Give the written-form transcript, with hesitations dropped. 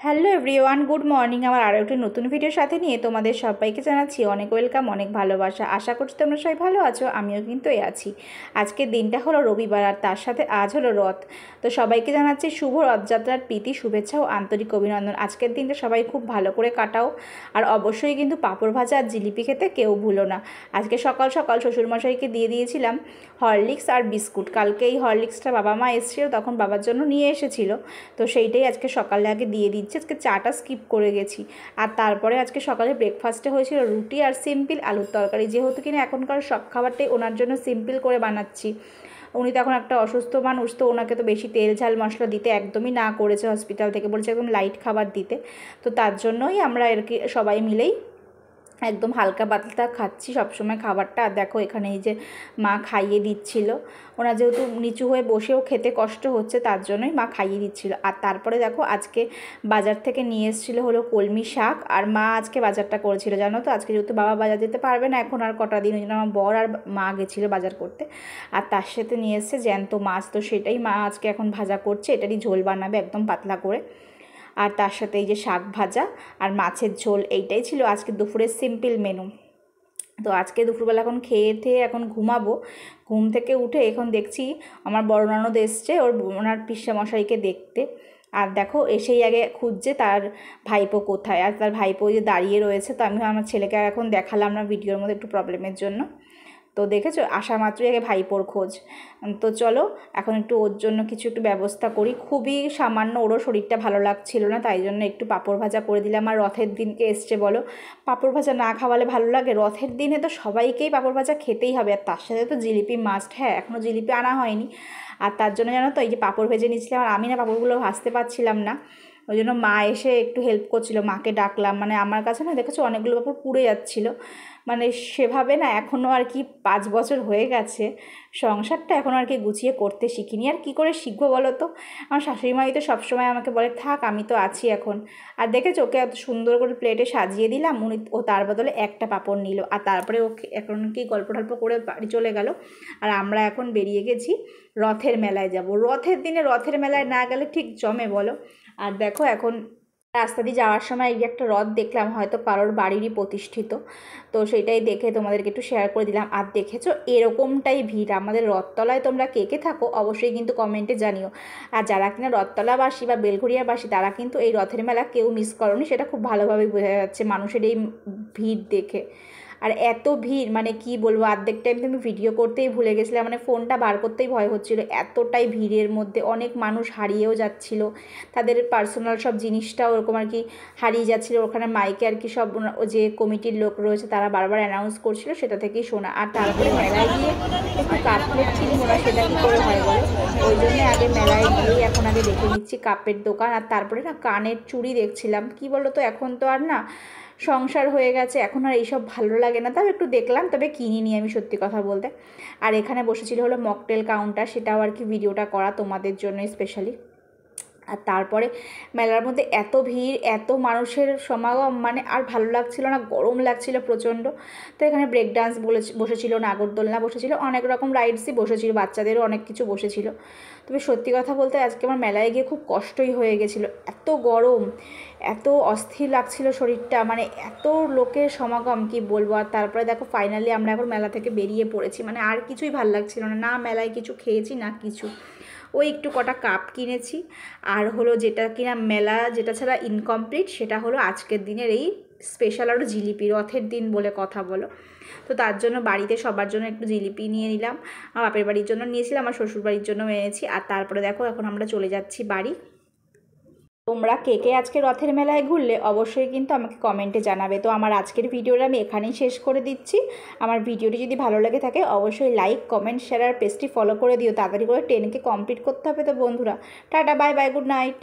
Hello everyone, good morning. আমার আরও একটি নতুন ভিডিওর সাথে নিয়ে তোমাদের সবাইকে জানাচ্ছি অনেক ওয়েলকাম, অনেক ভালোবাসা। আশা করছি তোমরা সবাই ভালো আছো, আমিও কিন্তু আছি। আজকের দিনটা হলো রবিবার আর তার সাথে আজ হলো রথ। তো সবাইকে জানাচ্ছি শুভ রথযাত্রার প্রীতি, শুভেচ্ছা ও আন্তরিক অভিনন্দন। আজকের দিনটা সবাই খুব ভালো করে কাটাও, আর অবশ্যই কিন্তু পাঁপড় ভাজা আর জিলিপি খেতে কেউ ভুলো না। আজকে সকাল সকাল শ্বশুরমশাইকে দিয়ে দিয়েছিলাম হরলিক্স আর বিস্কুট। কালকে এই হরলিক্সটা বাবা মা এসেছিলো, তখন বাবার জন্য নিয়ে এসেছিলো, তো সেইটাই আজকে সকালে আগে দিয়ে দিচ্ছি। আজকে চাটা স্কিপ করে গেছি। আর তারপরে আজকে সকালে ব্রেকফাস্টে হয়েছিল রুটি আর সিম্পল আলুর তরকারি, যেহেতু কিনা এখনকার সব খাবারটাই ওনার জন্য সিম্পল করে বানাচ্ছি। উনি তো এখন একটা অসুস্থ মানুষ, তো ওনাকে তো বেশি তেল ঝাল মশলা দিতে একদমই না করেছে, হসপিটাল থেকে বলেছে একদম লাইট খাবার দিতে। তো তার জন্যই আমরা আর কি সবাই মিলেই একদম হালকা পাতলা খাচ্ছি সবসময় খাবারটা। আর দেখো এখানে এই যে মা খাইয়ে দিচ্ছিল, ওনার যেহেতু নিচু হয়ে বসেও খেতে কষ্ট হচ্ছে, তার জন্যই মা খাইয়ে দিচ্ছিল। আর তারপরে দেখো আজকে বাজার থেকে নিয়ে এসেছিলো হলো কলমি শাক, আর মা আজকে বাজারটা করেছিল জানো তো। আজকে যেহেতু বাবা বাজার যেতে পারবে না এখন আর কটা দিন, ওই জন্য আমার বর আর মা গেছিলো বাজার করতে। আর তার সাথে নিয়ে এসছে জ্যান্ত মাছ, তো সেটাই মা আজকে এখন ভাজা করছে, এটারই ঝোল বানাবে একদম পাতলা করে। আর তার সাথে এই যে শাক ভাজা আর মাছের ঝোল, এইটাই ছিল আজকে দুপুরের সিম্পল মেনু। তো আজকে দুপুরবেলা এখন খেয়ে এখন ঘুমাবো। ঘুম থেকে উঠে এখন দেখছি আমার বড় ননদ এসছে ওনার পিসেমশাইকে দেখতে। আর দেখো এসেই আগে খুঁজছে তার ভাইপো কোথায়, আর তার ভাইপো যে দাঁড়িয়ে রয়েছে। তো আমি আমার ছেলেকে এখন দেখালাম না ভিডিওর মধ্যে, একটু প্রবলেমের জন্য। তো দেখেছো আসা মাত্রই আগে ভাইপোর খোঁজ। তো চলো এখন একটু ওর জন্য কিছু একটু ব্যবস্থা করি। খুবই সামান্য, ওরও শরীরটা ভালো লাগছিল না, তাই জন্য একটু পাঁপড় ভাজা করে দিলাম। আর রথের দিনকে এসছে বলো, পাঁপড় ভাজা না খাওয়ালে ভালো লাগে? রথের দিনে তো সবাইকেই পাঁপড় ভাজা খেতেই হবে, আর তার সাথে তো জিলিপি মাস্ট। হ্যাঁ, এখনও জিলিপি আনা হয়নি। আর তার জন্য জানো তো এই যে পাঁপড় ভেজে নিয়েছিলাম, আর আমি না পাঁপড়গুলো ভাজতে পারছিলাম না, ওই জন্য মা এসে একটু হেল্প করছিল। মাকে ডাকলাম, মানে আমার কাছে না দেখেছো অনেকগুলো পাঁপড় পুড়ে যাচ্ছিলো। মানে সেভাবে না এখনও আর কি 5 বছর হয়ে গেছে সংসারটা, এখনও আর কি গুছিয়ে করতে শিখিনি। আর কি করে শিখবো বলো তো? আমার শাশুড়ি মাই তো সবসময় আমাকে বলে থাক, আমি তো আছি এখন। আর দেখেছো ওকে এত সুন্দর করে প্লেটে সাজিয়ে দিলাম, ও তার বদলে একটা পাঁপড় নিল। আর তারপরে ওকে এখন কি গল্প টল্প করে বাড়ি চলে গেল। আর আমরা এখন বেরিয়ে গেছি রথের মেলায় যাব। রথের দিনে রথের মেলায় না গেলে ঠিক জমে বলো? আর দেখো এখন রাস্তা দিয়ে যাওয়ার সময় এই একটা রথ দেখলাম, হয়তো কারোর বাড়িরই প্রতিষ্ঠিত, তো সেটাই দেখে তোমাদেরকে একটু শেয়ার করে দিলাম। আর দেখেছো এরকমটাই ভিড় আমাদের রথতলায়। তোমরা কে কে থাকো অবশ্যই কিন্তু কমেন্টে জানিও। আর যারা কিনা রথতলাবাসী বা বেলঘরিয়াবাসী তারা কিন্তু এই রথের মেলা কেউ মিস করোনি, সেটা খুব ভালোভাবে বোঝা যাচ্ছে মানুষের এই ভিড় দেখে। আর এত ভিড় মানে কি বলবো, অর্ধেক টাইম তো আমি ভিডিও করতেই ভুলে গেছিলাম, মানে ফোনটা বার করতেই ভয় হচ্ছিলো, এতটাই ভিড়ের মধ্যে অনেক মানুষ হারিয়েও যাচ্ছিল, তাদের পার্সোনাল সব জিনিসটাও ওরকম আর কি হারিয়ে যাচ্ছিলো। ওখানে মাইকে আর কি সব যে কমিটির লোক রয়েছে তারা বারবার অ্যানাউন্স করছিল, সেটা থেকেই শোনা। আর তারপরে মেলায় গিয়ে একটু কাপড় কিনবো না, সেটা কী করে হয় বলো? ওই জন্য আগে মেলায় গিয়েই এখন আগে দেখে নিচ্ছি কাপের দোকান। আর তারপরে না কানের চুড়ি দেখছিলাম, কি বলো তো এখন তো আর না সংসার হয়ে গেছে, এখন আর এইসব ভালো লাগে না, তবে একটু দেখলাম, তবে কিনিনি আমি সত্যি কথা বলতে। আর এখানে বসেছিল হলো মকটেল কাউন্টার, সেটাও আর কি ভিডিওটা করা তোমাদের জন্য স্পেশালি। আর তারপরে মেলার মধ্যে এত ভিড়, এত মানুষের সমাগম, মানে আর ভালো লাগছিল না, গরম লাগছিল প্রচণ্ড। তো এখানে ব্রেক ডান্স বসেছিল, নাগরদোলনা বসেছিল, অনেক রকম রাইডসই বসেছিল, বাচ্চাদেরও অনেক কিছু বসেছিল। তবে সত্যি কথা বলতে আজকে আমার মেলায় গিয়ে খুব কষ্টই হয়ে গেছিলো, এত গরম, এত অস্থির লাগছিল শরীরটা, মানে এত লোকের সমাগম কি বলবো। আর তারপরে দেখো ফাইনালি আমরা এখন মেলা থেকে বেরিয়ে পড়েছি, মানে আর কিছুই ভালো লাগছিল না, না মেলায় কিছু খেয়েছি না কিছু। ওই একটু কটা কাপ কিনেছি, আর হলো যেটা কিনা মেলা যেটা ছাড়া ইনকমপ্লিট, সেটা হলো আজকের দিনের এই স্পেশাল আরও জিলিপি, রথের দিন বলে কথা বলো। তো তার জন্য বাড়িতে সবার জন্য একটু জিলিপি নিয়ে নিলাম, আমার বাপের বাড়ির জন্য নিয়েছিলাম, আমার শ্বশুর বাড়ির জন্য এনেছি। আর তারপরে দেখো এখন আমরা চলে যাচ্ছি বাড়ি। তোমরা কে কে আজকে রথের মেলায় ঘুরলে অবশ্যই কিন্তু আমাকে কমেন্টে জানাবে। তো আমার আজকের ভিডিওটা আমি এখানেই শেষ করে দিচ্ছি। আমার ভিডিওটি যদি ভালো লেগে থাকে অবশ্যই লাইক, কমেন্ট, শেয়ার আর পেজটি ফলো করে দিও, তাড়াতাড়ি করে 10K কমপ্লিট করতে হবে। তো বন্ধুরা tata, bye bye, good night.